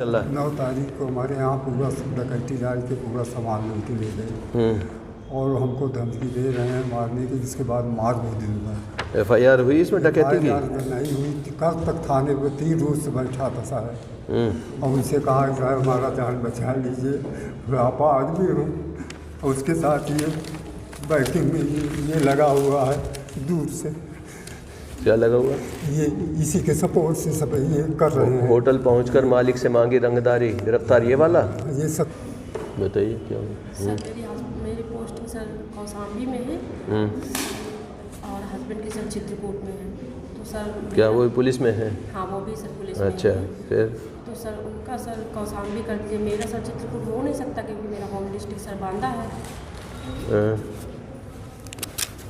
चल रहा है। 9 तारीख को हमारे यहाँ पूरा डकैती डाल के पूरा सामान लूट के ले गए और हमको धमकी दे रहे हैं मारने की, जिसके बाद मार भी दूंगा। FIR हुई इसमें डकैती की? नहीं हुई, कल तक थाने पर 3 रोज से बैठा था साहब और उनसे कहा साहब हमारा जान बचा लीजिए, आप आदमी हूँ। और उसके साथ ये बैकिंग में ये लगा हुआ है दूर से। क्या लगा हुआ? ये इसी के सपोर्ट से सब ये कर रहे हैं। होटल पहुंचकर मालिक से मांगी रंगदारी, गिरफ्तार ये वाला? ये सब बताइए क्या हुआ? सर मेरी पोस्टिंग सर कौशाम्बी में है और हस्बैंड की सर चित्रकूट में है। तो सर क्या वो पुलिस में है? हाँ वो भी सर पुलिस में अच्छा है। फिर? तो सर उनका सर कौशाम्बी कर दीजिए, मेरा सर चित्रकूट हो नहीं सकता क्योंकि मेरा होम डिस्ट्रिक्ट सर बांदा है।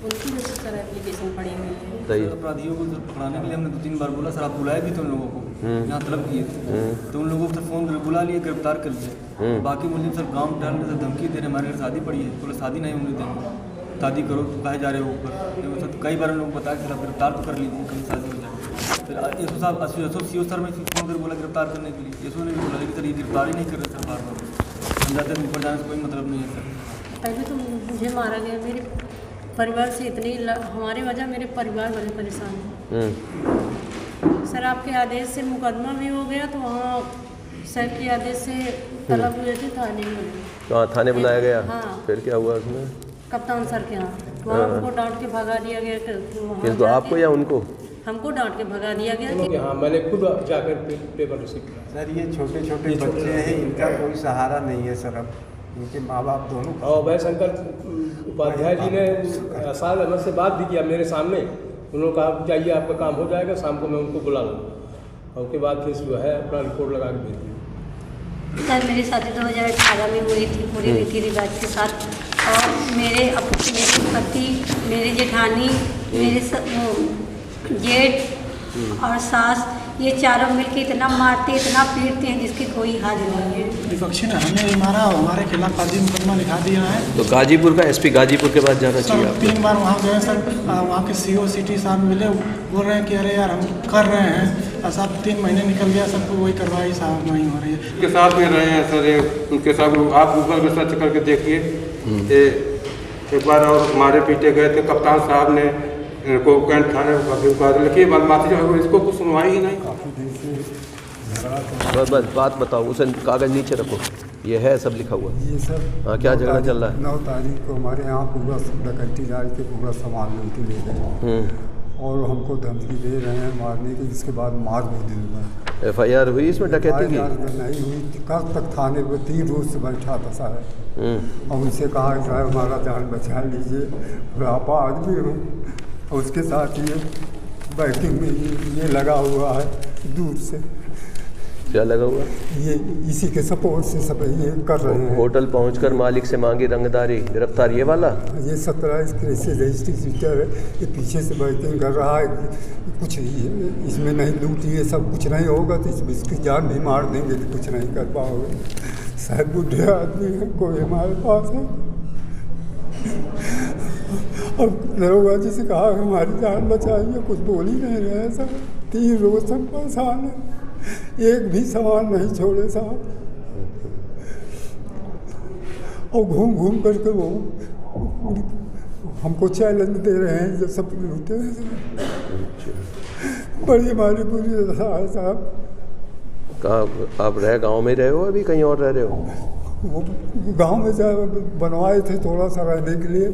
उनकी वजह से सर एप्लीकेशन पड़ी हुई है। अपराधियों को पकड़ाने के लिए हमने 2-3 बार बोला, सर आप बुलाए भी थे उन लोगों को, यहाँ तलब किए थे तो उन लोगों को सर फ़ोन बुला लिए, गिरफ्तार कर लिए। बाकी मुझे सर गाँव टहल में सर धमकी दे रहे, हमारे घर शादी पड़ी है, बोले शादी नहीं होने देंगे, शादी करो तो कहे जा रहे हो ऊपर। सर कई बार उन लोगों को बताया कि सर आप गिरफ्तार तो कर लीजिए, कभी शादी हो जाए। फिर एसओ साहब CO सर में फ़ोन कर बोला गिरफ्तार करने के लिए, एसओ ने भी बोला लेकिन सर ये गिरफ्तार ही नहीं कर रहे सर बार। हम जाते ऊपर जाने से कोई मतलब नहीं है सर। पहले तो मुझे मारा गया, मेरे परिवार से इतनी हमारे वजह मेरे परिवार वाले परेशान हैं। सर आपके आदेश से मुकदमा भी हो गया, तो वहाँ सर के आदेश से तलब हुए थे थाने में। कहाँ थाने बुलाया गया? हाँ। फिर क्या हुआ उसमें? कप्तान सर के यहाँ, वहाँ हमको डांट के भगा दिया गया। किसको, आपको या उनको? हमको डांट के भगा दिया गया। हाँ मैंने खुद जाकर पेपर रिसीव किया। सर ये छोटे छोटे बच्चे हैं, इनका कोई सहारा नहीं है सर, अब इनके माँ बाप दोनों। और वह शंकर उपाध्याय जी ने आसाद अहमद से बात भी किया मेरे सामने, उन्होंने कहा जाइए आपका काम हो जाएगा, शाम को मैं उनको बुला लूँगा। और उसके बाद फिर जो है अपना रिपोर्ट लगा के भेज दिया। सर मेरी शादी 2018 में हुई थी पूरी रीति रिवाज के साथ, और मेरे पति, मेरी जेठानी, मेरे जेठ और सास, ये चारों मिलकर इतना मारते इतना पीटते हैं जिसकी कोई हद नहीं है। विपक्षी ने हमें मारा, हमारे खिलाफ फर्जी मुकदमा लिखा दिया है। तो गाजीपुर का SP गाजीपुर के बाद जाना चाहिए सर 3 बार वहाँ गए सर, वहाँ के CO सिटी साहब मिले, बोल रहे हैं कि अरे यार हम कर रहे हैं, और साहब 3 महीने निकल गया, सबको वही कार्रवाई साहब नहीं हो रही है। उनके साथ में रहे हैं सर, उनके साथ आप गूगल में सर्च करके देखिए। एक बार और मारे पीटे गए थे, कप्तान साहब ने इनको कैंट थाने लेकिन बदमाशी जो है इसको कुछ सुनवाई ही नहीं। बस बात बताओ, उसे कागज़ नीचे रखो, ये है सब लिखा हुआ। ये सर हाँ क्या झगड़ा चल रहा है? 9 तारीख को हमारे यहाँ पूरा डकैती डाल के पूरा सामान लूट के ले गए और हमको धमकी दे रहे हैं मारने की, जिसके बाद मार भी दूंगा। FIR हुई इसमें डकैती की? नहीं हुई, कल तक थाने पर 3 रोज से बैठा था साहब और उनसे कहा साहब हमारा जान बचा लीजिए, आप आदमी हूँ। और उसके साथ ये बैकिंग में ये लगा हुआ है दूर से। क्या लगा हुआ? ये इसी के सपोर्ट से सब ये कर रहे हैं। होटल पहुंचकर मालिक से मांगी रंगदारी, गिरफ्तार ये वाला? ये 17 रजिस्टर है, ये पीछे से बैकिंग कर रहा है। कुछ इसमें नहीं लूट, ये सब कुछ नहीं होगा तो इसकी जान भी मार देंगे तो कुछ नहीं कर पाओगे। शायद बुढ़े आदमी है, कोई हमारे पास है और दरोगा जी से कहा हमारी जान बचाइए, कुछ बोल ही नहीं रहे साहब। 3 रोज तक परेशान है, एक भी सामान नहीं छोड़े साहब, और घूम घूम करके वो हमको चैलेंज दे रहे हैं जब सब लूटे हैं। बड़ी हमारी पूरी दशा है साहब। कहाँ आप गांव में रहे हो, अभी कहीं और रह रहे हो? वो गांव में साहब बनवाए थे थोड़ा सा रहने के लिए,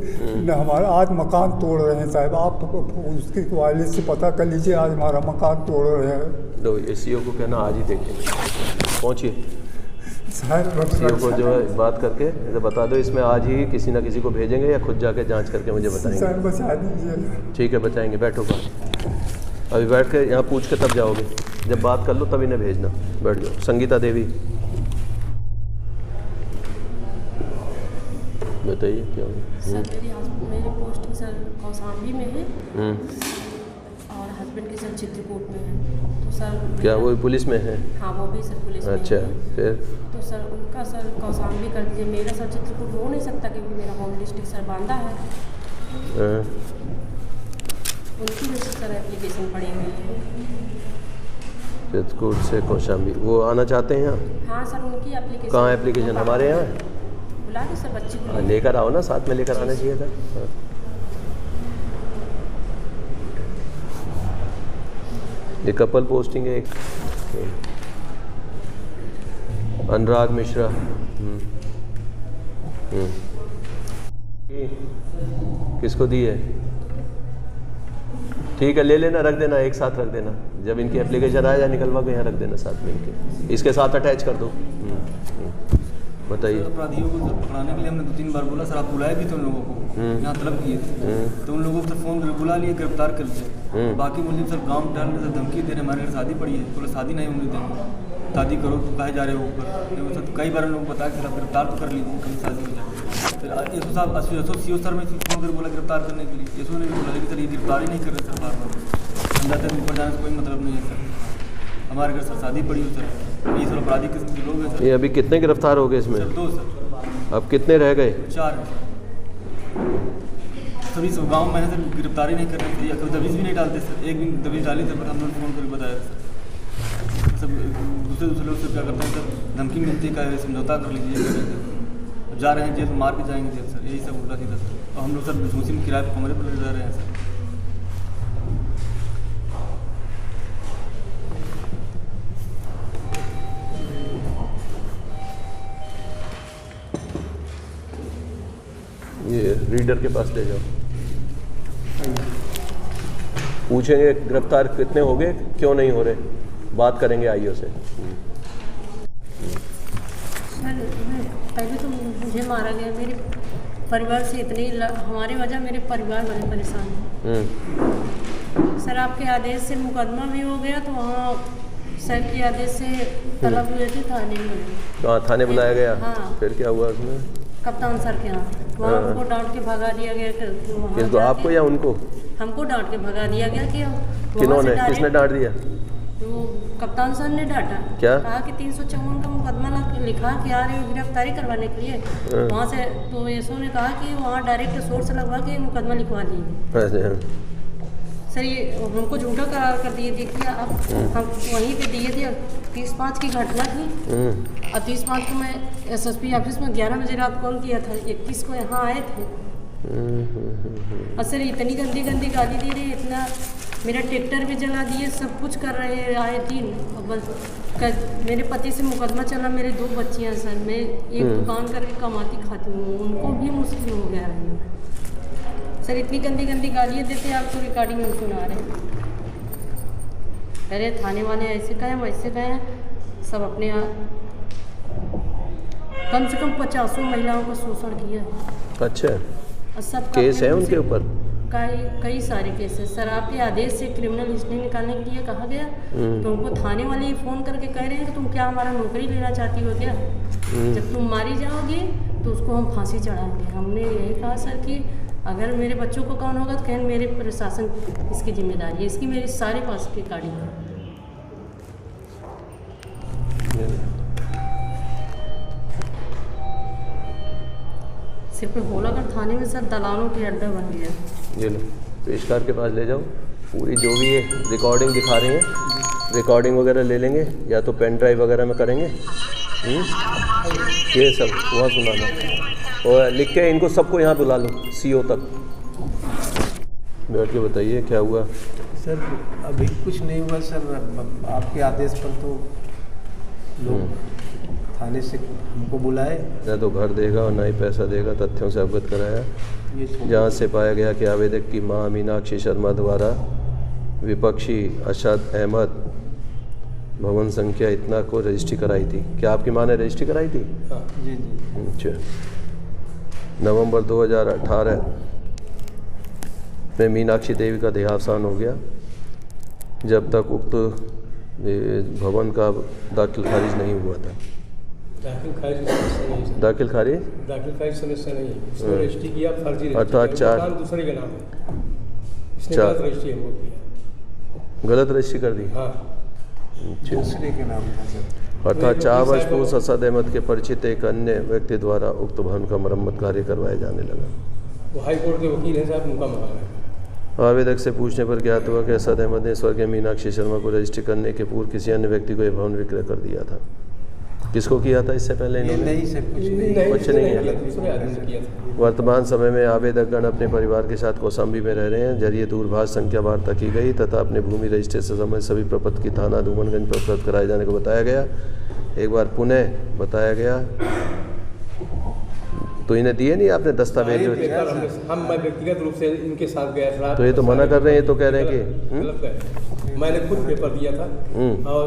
हमारा आज मकान तोड़ रहे हैं साहब। आप उसकी वायरलेस से पता कर लीजिए, आज हमारा मकान तोड़ रहे हैं। तो CO को कहना आज ही देखेंगे, पहुँचिए CO को जो है बात करके तो बता दो, इसमें आज ही किसी ना किसी को भेजेंगे या खुद जाके जांच करके मुझे बताएंगे। सर बचा दीजिए। ठीक है बताएंगे, बैठो बात। अभी बैठ के यहाँ पूछ के तब जाओगे, जब बात कर लो तब इन्हें भेजना। बैठ जाओ। संगीता देवी बताइए क्या हुआ? सर मेरी पोस्टिंग सर कौशाम्बी में है और हस्बैंड की सर चित्रकूट में है। तो सर क्या वो पुलिस में है? हाँ वो भी सर पुलिस में अच्छा है। फिर? तो सर उनका सर कौशाम्बी कर दीजिए, मेरा सर चित्रकूट हो नहीं सकता क्योंकि मेरा होम डिस्ट्रिक्ट सर बांदा है। उनकी वजह से सर एप्लीकेशन पड़ी हुई है। चित्रकूट से कौशाम्बी। वो आना चाहते हैं यहाँ? हाँ सर, उनकी एप्लीकेशन। कहाँ एप्लीकेशन? हमारे यहाँ बुला के सर बच्ची को लेकर आओ ना, साथ में लेकर आना चाहिए था। हाँ। ये कपल पोस्टिंग है एक, अनुराग मिश्रा। किसको दी है? ठीक है, ले लेना, रख देना, एक साथ रख देना। जब इनकी एप्लीकेशन आए या निकलवा के यहाँ रख देना साथ में इनके, इसके साथ अटैच कर दो। बताइए। अपराधियों को पकड़ाने के लिए हमने 2-3 बार बोला सर, आप बुलाए भी तो उन लोगों को, यहाँ तलब किए थे, तो उन लोगों को सर फ़ोन कर बुला लिए, गिरफ्तार कर लिए। बाकी मुस्लिम सर गाँव टहल रहे थे, धमकी दे रहे, हमारे घर शादी पड़ी है, बोले शादी नहीं होने देंगे, शादी करो तो कहे जा रहे हो ऊपर। सर कई बार उन लोगों को बताया कि आप गिरफ्तार तो कर लीजिए, कहीं शादी हो जाए। फिर एसओ साहब सी ओ सर में फ़ोन कर बोला गिरफ्तार करने के लिए, एसओ ने भी बोला लेकिन सर ये गिरफ्तार ही नहीं कर रहे सर बार बार, हम जाते हैं ऊपर जाने से कोई मतलब नहीं है सर, हमारे घर सर शादी पड़ी हो सर, ये सर अपराधी किस्म के लोग हैं सर। ये अभी कितने गिरफ्तार हो गए इसमें? Sir 2 sir. अब कितने रह गए? 4 सभी सब गाँव में है सर, गिरफ्तारी नहीं कर रहे थे, या कोई दबिश भी नहीं डालते सर, एक दिन दबिश डाली सर, पर हम लोग फ़ोन करके बताया सर। सब दूसरे लोग से क्या करते हैं सर, धमकी मिलती है, क्या समझौता कर लीजिए, जा रहे हैं जेल, मार के जाएंगे जेल सर, यही सब उल्टा सीधा सर। और हम लोग सर झूसी में किराए पर कमरे पर रह रहे हैं सर। ये रीडर के पास ले जाओ, पूछेंगे गिरफ्तार कितने हो गए, क्यों नहीं हो रहे, बात करेंगे आईओ से। सर पहले तो मुझे मारा गया, मेरे परिवार से इतनी हमारे वजह मेरे परिवार बड़े परेशान हैं। सर आपके आदेश से मुकदमा भी हो गया, तो वहाँ सर के आदेश से तलब हुए थे थाने में। तो थाने बुलाया गया? हाँ। फिर क्या हुआ उसमें? कप्तान सर के यहाँ, वहाँ उनको डांट के भगा दिया गया। किसको, आपको या उनको? हमको डांट के भगा दिया गया। कि किन्होंने, किसने डांट दिया? तो कप्तान सर ने डांटा, क्या कहा कि 354 का मुकदमा लिखा कि आ रहे हो गिरफ्तारी करवाने के लिए। वहाँ से तो एसओ ने कहा कि वहाँ डायरेक्ट सोर्स लगवा के मुकदमा लिखवा दिए। सर ये हमको झूठा करार कर दिए। देखिए अब हम वहीं पे दिए थे, 30/5 की घटना थी, और 30/5 को मैं एसएसपी ऑफिस में 11 बजे रात कॉल किया था, 21 को यहाँ आए थे। और सर इतनी गंदी गंदी गाली दे रहे, इतना मेरा ट्रैक्टर भी जला दिए, सब कुछ कर रहे हैं आए दिन। और बस मेरे पति से मुकदमा चला, मेरे 2 बच्चियाँ सर, मैं एक दुकान करके कमाती खाती हूँ, उनको भी मुश्किल हो गया रहना। सर इतनी गंदी गंदी गालियाँ देते, आप तो रिकॉर्डिंग में सुना रहे हैं। अरे थाने वाले ऐसे कहें वैसे कहें, सब अपने यहाँ कम से कम 50 महिलाओं का शोषण किया। अच्छा, और सब केस है उनके ऊपर? कई सारे केस है सर। आपके आदेश से क्रिमिनल हिस्ट्री निकालने के लिए कहा गया, तो उनको थाने वाले ही फ़ोन करके कह रहे हैं कि तुम क्या हमारा नौकरी लेना चाहती हो क्या? जब तुम मारी जाओगी तो उसको हम फांसी चढ़ाएंगे। हमने यही कहा सर कि अगर मेरे बच्चों को कौन होगा तो कहें मेरे प्रशासन इसकी जिम्मेदारी है, इसकी मेरी सारे पास की गाड़ी है। सिर्फ होलागढ़ थाने में सर दलालों के अड्डा बन गया। ये लो, पेशकार के पास ले जाओ, पूरी जो भी है रिकॉर्डिंग दिखा रही हैं, रिकॉर्डिंग वगैरह ले लेंगे, या तो पेन ड्राइव वगैरह में करेंगे। ये सब वहाँ सुनाना, और लिख के इनको सबको यहाँ बुला लो, सीओ तक बैठ के बताइए क्या हुआ। सर अभी कुछ नहीं हुआ सर, आपके आदेश पर तो लोग थाने से हमको बुलाए, न तो घर देगा और ना ही पैसा देगा, तथ्यों से अवगत कराया, जहाँ से पाया गया कि आवेदक की मां मीनाक्षी शर्मा द्वारा विपक्षी अशद अहमद भवन संख्या इतना को रजिस्ट्री कराई थी। क्या आपकी मां ने रजिस्ट्री कराई थी? जी जी। अच्छा, नवंबर 2018 में मीनाक्षी देवी का देहावसान हो गया, जब तक उक्त भवन का दाखिल खारिज नहीं हुआ था। दाखिल खारिज दाखिल खारिज समस्या नहीं है, इसने रजिस्ट्री किया फर्जी, अर्थात 4 दूसरे के नाम है, इसने गलत रजिस्ट्री हमको किया, गलत रजिस्ट्री कर दी। हाँ, दूसरे के नाम था सर। अर्थात 4 वर्ष पूर्व असद अहमद के परिचित एक अन्य व्यक्ति द्वारा उक्त भवन का मरम्मत कार्य करवाया जाने लगा। वो हाई कोर्ट के वकील हैं साहब, उनका मकान है। आवेदक से पूछने पर ज्ञात हुआ कि असद अहमद ने स्वर्गीय मीनाक्षी शर्मा को रजिस्ट्री करने के पूर्व किसी अन्य व्यक्ति को यह भवन विक्रय कर दिया था। किसको किया था इससे पहले इन्होंने? नहीं सर, कुछ नहीं है। दूसरे आदमी ने किया था। वर्तमान समय में आवेदकगण अपने परिवार के साथ कौशाम्बी में रह रहे हैं। जरिए दूरभाष संख्या वार्ता की गई तथा अपने भूमि रजिस्ट्री से संबंधित सभी प्रपत्र की थाना धूमनगंज पर उपलब्ध कराए जाने को बताया गया। एक बार पुनः बताया गया तो इन्हें दिए नहीं आपने दस्तावेज? मैं व्यक्तिगत रूप से इनके साथ गया था। तो ये तो मना कर रहे हैं, तो कह रहे हैं कि गलत है। मैंने खुद पेपर दिया था और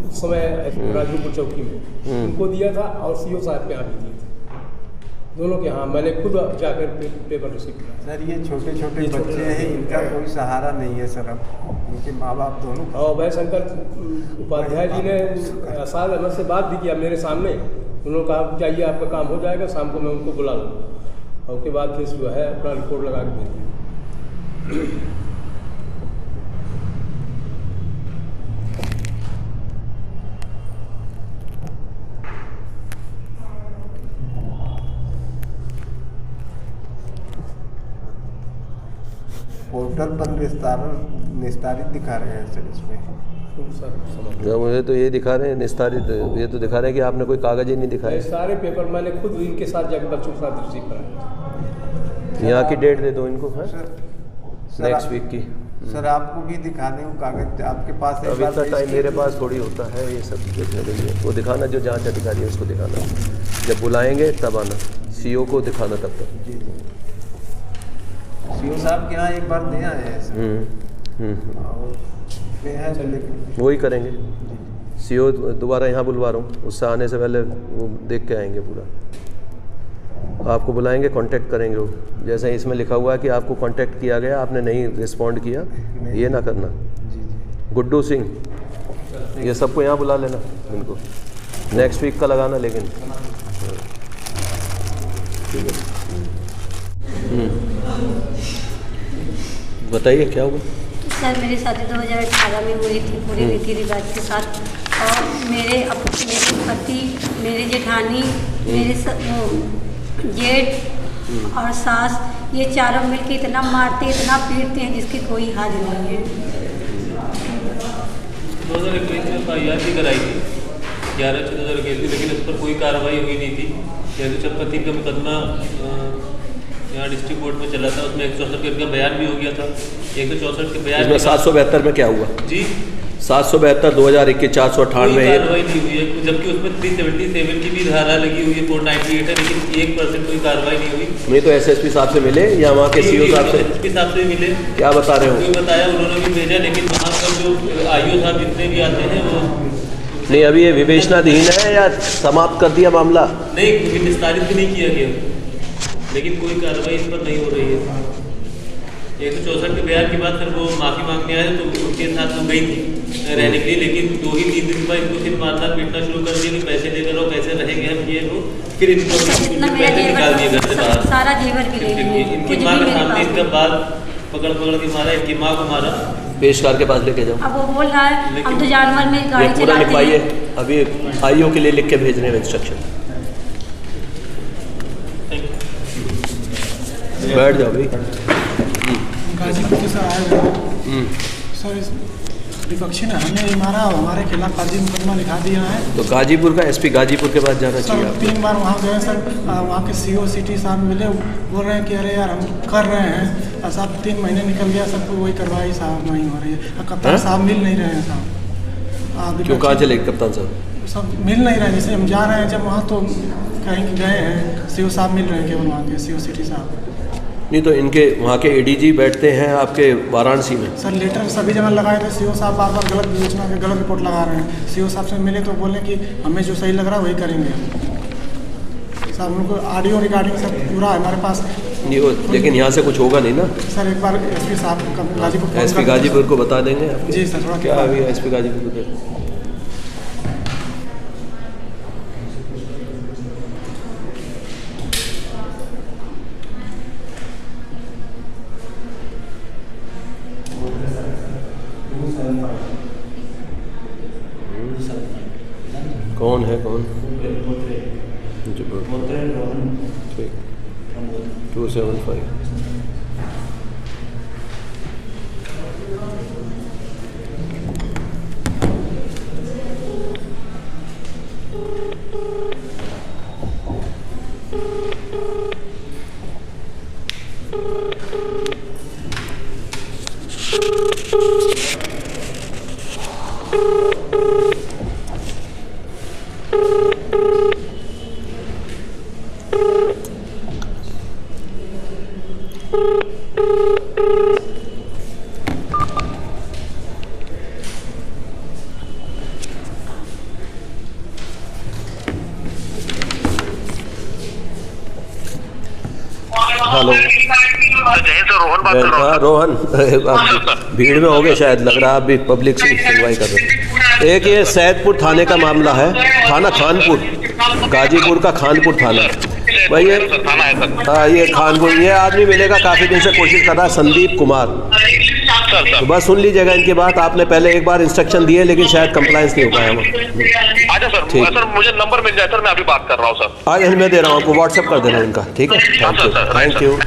उस समय राजूपुर चौकी में उनको दिया था और सीओ साहब के यहाँ भी दिए थे, दोनों के यहाँ मैंने खुद जाकर पेपर रिसीव किया। सर ये छोटे छोटे बच्चे हैं, इनका कोई सहारा नहीं है सर, अब इनके माँ बाप दोनों। और वह शंकर उपाध्याय जी ने असाद अहमद से बात भी किया मेरे सामने। उन्होंने कहा चाहिए आपका काम हो जाएगा, शाम को मैं उनको बुला लूँगा और उसके बाद फिर जो है अपना रिपोर्ट लगा के भेज दिया। पोर्टल पर निस्तारित दिखा रहे हैं सर इसमें। मुझे तो ये दिखा रहे हैं निस्तारित, ये तो दिखा रहे हैं कि आपने कोई कागज ही नहीं दिखाया। सारे पेपर मैंने खुद इनके साथ जाकर बच्चों के साथ रिसीव कराया। यहाँ की डेट दे दो इनको, है नेक्स्ट वीक की। सर आपको भी दिखाने को कागज आपके पास है? अभी इतना टाइम मेरे पास थोड़ी होता है ये सब देखने के लिए। वो दिखाना जो जांच अधिकारी है उसको दिखाना, जब बुलाएंगे तब आना, सीओ को दिखाना तब तक। जी सीओ साहब के यहाँ एक बार दे आए हैं, वही करेंगे। सीओ दोबारा यहाँ बुलवा रहा हूँ, उससे आने से पहले वो देख के आएंगे पूरा। आपको बुलाएंगे, कांटेक्ट करेंगे वो, जैसे इसमें लिखा हुआ है कि आपको कांटेक्ट किया गया, आपने नहीं रिस्पॉन्ड किया, ये ना करना। गुड्डू सिंह, ये सबको यहाँ बुला लेना, इनको नेक्स्ट वीक का लगाना। लेकिन ठीक है, बताइए क्या हुआ? सर मेरी शादी 2018 में हुई थी पूरी रीति रिवाज के साथ, और मेरे पति, मेरे जेठानी, मेरे जेठ और सास, ये चारों मिलकर इतना मारते इतना पीटते हैं जिसकी कोई हद नहीं है। 2021 में FIR भी कराई थी 11/6/2021 थी, लेकिन उस पर कोई कार्रवाई हुई नहीं थी। जैसे चपपति का मुकदमा यहाँ डिस्ट्रिक्ट कोर्ट में चला था, उसमें 164 के बयान भी हो गया था। 164 के बयान में 772 में क्या हुआ जी? 772 2021 498 में कार्रवाई नहीं हुई है, जबकि उसमें 377 की भी धारा लगी हुई है, 498 है, लेकिन 1% कोई कार्रवाई नहीं हुई। नहीं तो एसएसपी साहब से मिले या वहाँ के सीओ साहब से? एसएसपी साहब से मिले। क्या बता रहे हो? बताया, उन्होंने भी भेजा, लेकिन वहाँ पर जो IO साहब जितने भी आते हैं वो नहीं। अभी ये विवेचनाधीन है या समाप्त कर दिया मामला? नहीं, निस्तारित भी नहीं किया गया, लेकिन कोई कार्रवाई इस पर नहीं हो रही है। 164 के बयान के बाद फिर वो माफ़ी मांगने आए तो उनके साथ वो गई थी रहने के लिए, लेकिन 2 ही 3 दिन बाद इनको फिर मारना पीटना शुरू कर दिया कि पैसे देकर रहो, कैसे रहेंगे हम, ये वो। फिर इनको पैसे निकाल दिए घर से बाहर, सारा जेवर भी ले लिए। इनकी माँ के सामने इनका बाल पकड़ के मारा, इनकी माँ को मारा। पेशकार के पास लेके जाओ। अब वो बोल रहा है हम तो जानवर में गाड़ी पूरा लिखवाइए, हैं। अभी IO के लिए लिख के भेज रहे हैं इंस्ट्रक्शन। बैठ जाओ भाई। गाजीपुर के सर आए हुए सर, इस विपक्षी ने हमें मारा और हमारे खिलाफ फर्जी मुकदमा लिखा दिया है। तो गाजीपुर का SP गाजीपुर के पास जाना चाहिए। सर 3 बार वहाँ गए सर, वहाँ के CO सिटी साहब मिले, बोल रहे हैं कि अरे यार हम कर रहे हैं, और साहब 3 महीने निकल गया, सबको वही कार्रवाई साहब नहीं हो रही है। कप्तान साहब मिल नहीं रहे हैं साहब। क्यों, कहाँ चले कप्तान साहब? सब मिल नहीं रहे, जैसे हम जा रहे हैं जब वहाँ तो कहीं गए हैं, CO साहब मिल रहे हैं केवल वहाँ के CO सिटी साहब। नहीं तो इनके वहाँ के ADG बैठते हैं आपके वाराणसी में। सर लेटर सभी जगह लगाए थे, CO साहब बार बार गलत विवेचना के गलत रिपोर्ट लगा रहे हैं। CO साहब से मिले तो बोले कि हमें जो सही लग रहा है वही करेंगे। साहब उनको ऑडियो रिकॉर्डिंग सब पूरा है हमारे पास। नहीं हो, लेकिन यहाँ से कुछ होगा नहीं ना सर। एक बार SP साहब गाजीपुर, SP गाजीपुर को बता देंगे जी सर। थोड़ा क्या अभी SP गाजीपुर को कौन है? कौन? 275 हेलो रोहन बात कर रहा हूँ। हाँ रोहन, आप भीड़ में हो गए शायद, लग रहा है आप भी पब्लिक से सुनवाई कर रहे हो। एक ये सैदपुर थाने का मामला है, थाना खानपुर, गाजीपुर का खानपुर थाना भाई। ये हाँ ये खानपुर, ये आदमी मिलेगा, काफ़ी दिन से कोशिश कर रहा है, संदीप कुमार। तो बस सुन लीजिएगा इनकी बात, आपने पहले एक बार इंस्ट्रक्शन दिए लेकिन शायद कंप्लायंस नहीं हो पाया। अच्छा सर, सर मुझे नंबर मिल जाए सर, मैं अभी बात कर रहा हूँ सर। आज मैं दे रहा हूँ आपको, व्हाट्सएप कर देना इनका, ठीक है। Thank you.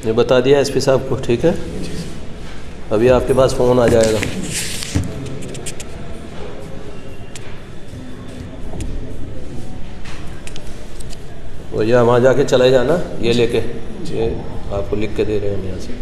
ये बता दिया एसपी साहब को, ठीक है। अभी आपके पास फ़ोन आ जाएगा। और ये वहाँ जाके चले जाना, ये लेके, ये आपको लिख के दे रहे हैं हम यहाँ से।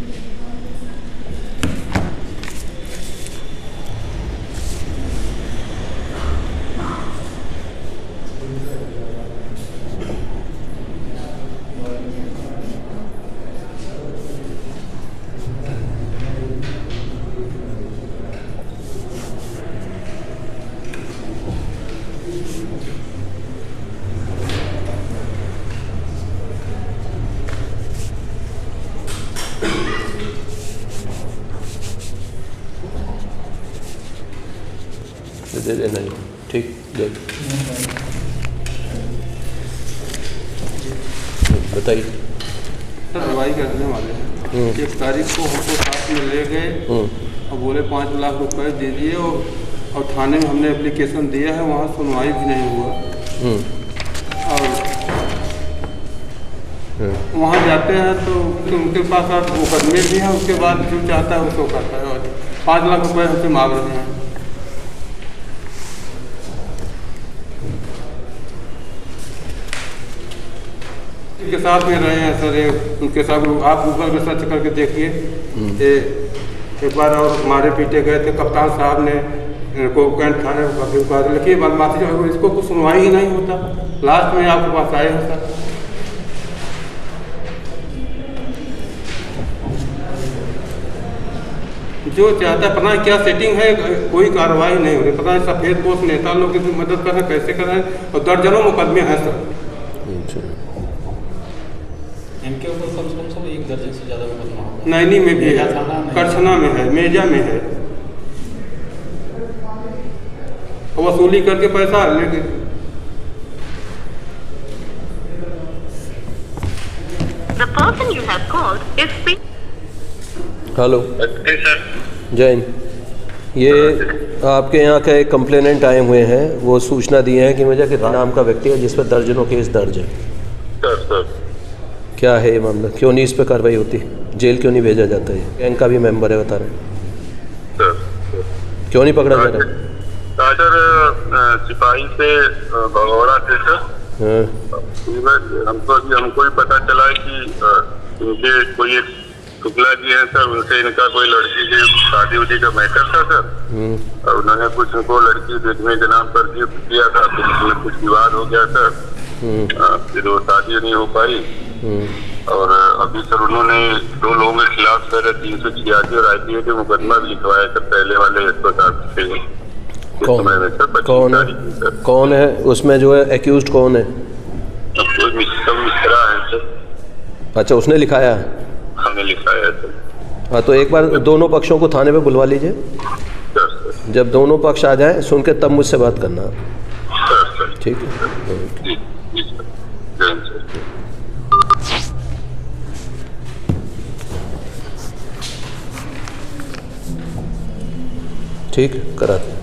दे देना, ठीक, दे बताइए। सर दवाई करने वाले हैं, 1 तारीख को हमको साथ में ले गए और बोले 5 लाख रुपए दे दिए, और थाने में हमने एप्लीकेशन दिया है, वहाँ सुनवाई भी नहीं हुआ। और वहाँ जाते हैं तो उनके पास आप मुकदमे भी हैं, उसके बाद जो चाहता है उसको करता है, और 5 लाख रुपए हमसे मांग रहे हैं। उनके साथ में रहे हैं सर, उनके साथ आप गूगल पे सर्च करके देखिए। एक बार और मारे पीटे गए थे, कप्तान साहब ने को कैंट थाने में लिखी बदमाशी, इसको कुछ सुनवाई ही नहीं होता, लास्ट में आपके पास आए हैं सर। जो चाहता है, पता है क्या सेटिंग है, कोई कार्रवाई नहीं हो रही, पता है सफ़ेद पोस्ट नेता लोग की मदद कर रहे हैं, कैसे कर रहे हैं, और दर्जनों मुकदमे हैं सर। इनके ऊपर कम से कम 1 दर्जन से ज़्यादा मुकदमा होगा। नैनी में भी है, करछना में है, मेजा में है, वसूली करके पैसा लेके। हेलो जैन, ये आपके यहाँ का एक कंप्लेनेंट आए हुए हैं, वो सूचना दिए हैं कि मुझे कितना नाम का व्यक्ति है जिस पर दर्जनों केस दर्ज है। सर क्या है ये मामला, क्यों नहीं इस पर कार्रवाई होती, जेल क्यों नहीं भेजा जाता है? गैंग का भी मेंबर है बता रहे हैं सर, क्यों नहीं पकड़ा जा रहा? सर सिपाही से भगौड़ा थे सर, हमको भी पता चला है कि इनके कोई एक शुक्ला जी हैं सर, उनसे इनका कोई लड़की के शादी उदी का मैटर था सर, और उन्होंने कुछ उनको लड़की देखने के नाम पर गिफ्ट किया था, फिर उसमें कुछ विवाद हो गया सर, फिर वो शादी नहीं हो पाई। और अभी सर उन्होंने 2 लोगों के खिलाफ सर 386 और IPA के मुकदमा भी लिखवाया सर, पहले वाले कौन है उसमें, जो है एक्यूज्ड कौन है? कोई मिश्रा है सर। अच्छा, उसने लिखाया है? हमने लिखाया है सर। हाँ, तो एक बार दोनों पक्षों को थाने पे बुलवा लीजिए, जब दोनों पक्ष आ जाएं सुन के तब मुझसे बात करना, ठीक है? ठीक है, कराते हैं।